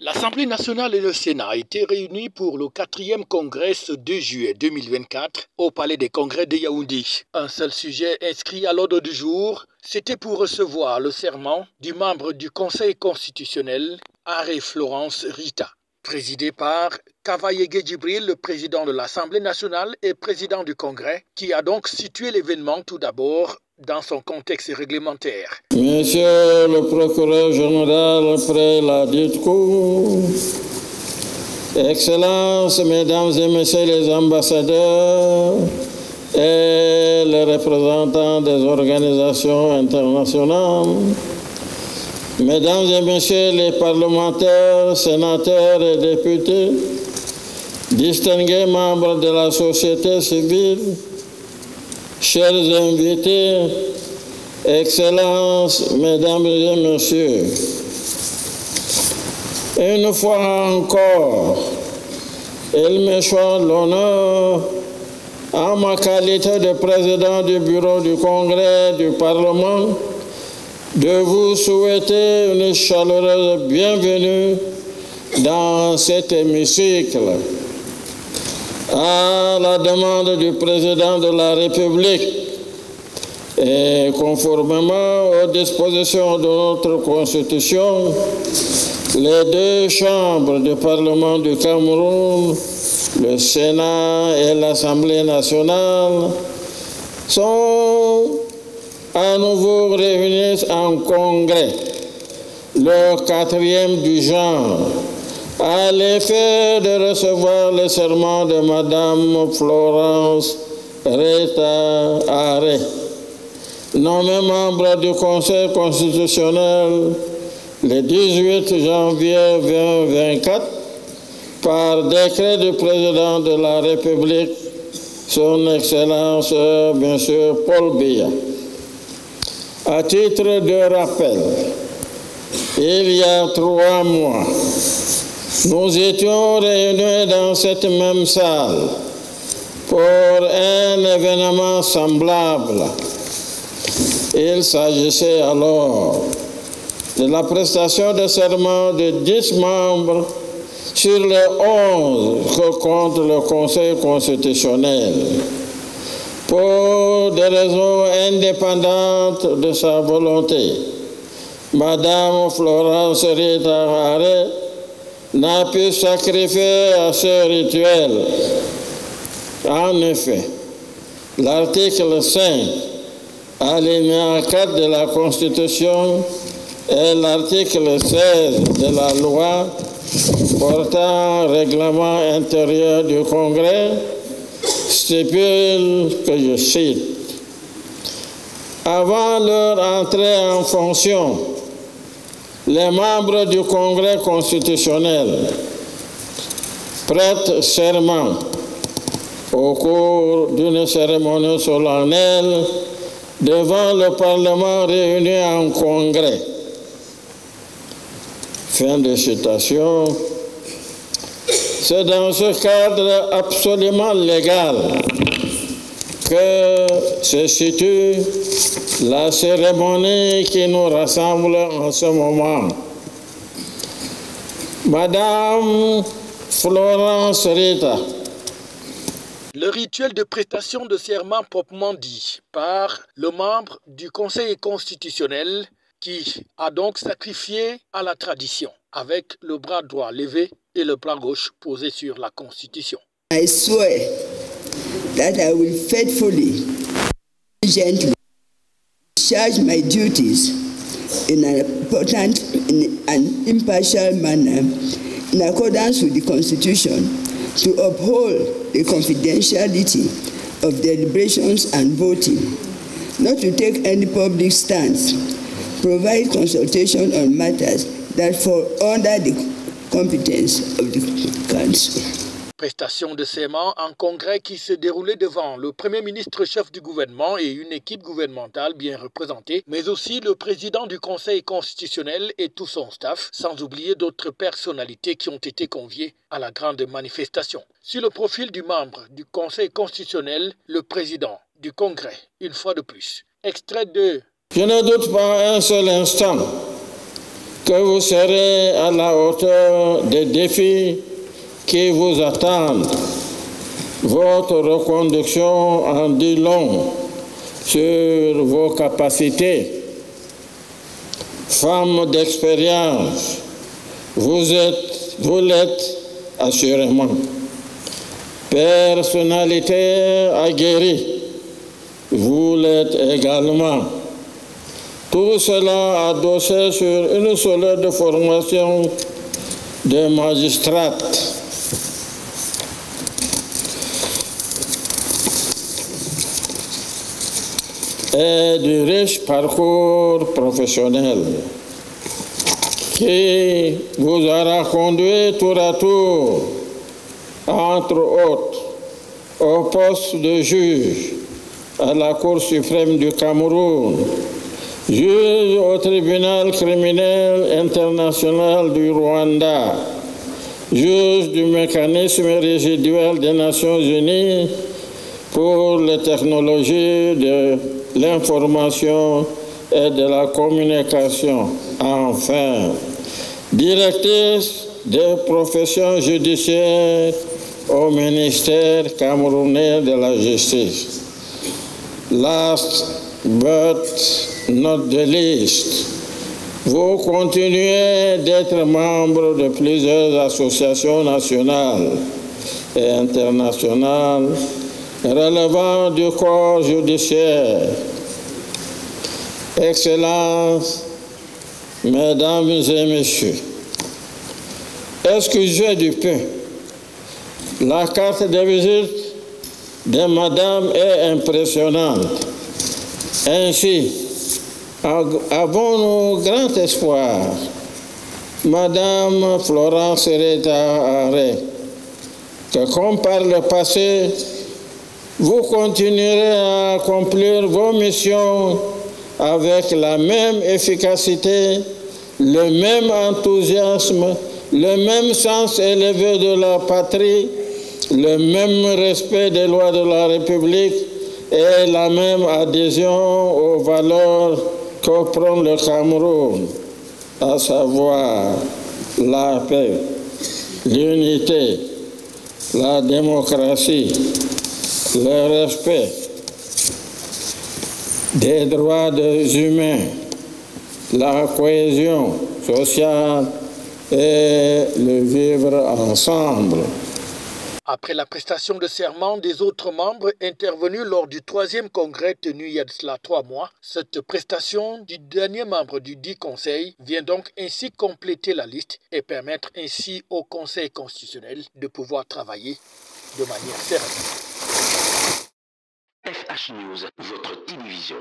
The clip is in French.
L'Assemblée nationale et le Sénat étaient réunis pour le 4e congrès ce 2 juillet 2024 au Palais des Congrès de Yaoundé. Un seul sujet inscrit à l'ordre du jour, c'était pour recevoir le serment du membre du Conseil constitutionnel, Aré Florence Rita. Présidé par Kavayegue Djibril, le président de l'Assemblée nationale et président du Congrès, qui a donc situé l'événement tout d'abord dans son contexte réglementaire. Monsieur le procureur général, après la dite cour, Excellences, Mesdames et Messieurs les ambassadeurs et les représentants des organisations internationales, Mesdames et Messieurs les parlementaires, sénateurs et députés, distingués membres de la société civile, chers invités, Excellences, Mesdames et Messieurs, une fois encore, il me choisit l'honneur, en ma qualité de président du bureau du Congrès du Parlement, de vous souhaiter une chaleureuse bienvenue dans cet hémicycle. À la demande du président de la République et conformément aux dispositions de notre Constitution, les deux chambres du Parlement du Cameroun, le Sénat et l'Assemblée nationale, sont à nouveau réunis en congrès, le 4e du genre, à l'effet de recevoir le serment de Madame Florence Rita Aré, nommée membre du Conseil constitutionnel le 18 janvier 2024 par décret du président de la République, son Excellence M. Paul Biya. À titre de rappel, il y a 3 mois, nous étions réunis dans cette même salle pour un événement semblable. Il s'agissait alors de la prestation de serment de 10 membres sur les 11 que compte le Conseil constitutionnel. Pour des raisons indépendantes de sa volonté, Madame Florence Rita Aré n'a pu sacrifier à ce rituel. En effet, l'article 5, alinéa 4 de la Constitution et l'article 16 de la loi portant règlement intérieur du Congrès stipule que je cite: avant leur entrée en fonction, les membres du Congrès constitutionnel prêtent serment au cours d'une cérémonie solennelle devant le Parlement réuni en congrès. Fin de citation. C'est dans ce cadre absolument légal que se situe la cérémonie qui nous rassemble en ce moment. Madame Florence Rita. Le rituel de prestation de serment proprement dit par le membre du Conseil constitutionnel qui a donc sacrifié à la tradition avec le bras droit levé et le bras gauche posé sur la Constitution. I swear that I will faithfully, gently discharge my duties in an important and impartial manner in accordance with the Constitution, to uphold the confidentiality of deliberations and voting, not to take any public stance, provide consultation on matters that fall under the competence of the Council. Prestation de serment en congrès qui se déroulait devant le Premier ministre chef du gouvernement et une équipe gouvernementale bien représentée, mais aussi le président du Conseil constitutionnel et tout son staff, sans oublier d'autres personnalités qui ont été conviées à la grande manifestation. Sur le profil du membre du Conseil constitutionnel, le président du Congrès, une fois de plus. Extrait de... Je ne doute pas un seul instant que vous serez à la hauteur des défis qui vous attendent. Votre reconduction en dit long sur vos capacités. Femme d'expérience, vous l'êtes assurément. Personnalité aguerrie, vous l'êtes également. Tout cela adossé sur une solide formation de magistrate. Et du riche parcours professionnel qui vous aura conduit tour à tour, entre autres, au poste de juge à la Cour suprême du Cameroun, juge au tribunal criminel international du Rwanda, juge du mécanisme résiduel des Nations Unies pour les technologies de l'information et de la communication. Enfin, directrice des professions judiciaires au ministère camerounais de la Justice. Last but not the least, vous continuez d'être membre de plusieurs associations nationales et internationales relevant du corps judiciaire. Excellences, Mesdames et Messieurs, excusez du peu, la carte de visite de Madame est impressionnante. Ainsi, avons-nous grand espoir, Madame Florence Rita Arré, que comme par le passé, vous continuerez à accomplir vos missions avec la même efficacité, le même enthousiasme, le même sens élevé de la patrie, le même respect des lois de la République et la même adhésion aux valeurs que prend le Cameroun, à savoir la paix, l'unité, la démocratie, le respect des droits des humains, la cohésion sociale et le vivre ensemble. Après la prestation de serment des autres membres intervenus lors du 3e congrès tenu il y a de cela 3 mois, cette prestation du dernier membre du dit conseil vient donc ainsi compléter la liste et permettre ainsi au Conseil constitutionnel de pouvoir travailler de manière sereine. FH News, votre télévision.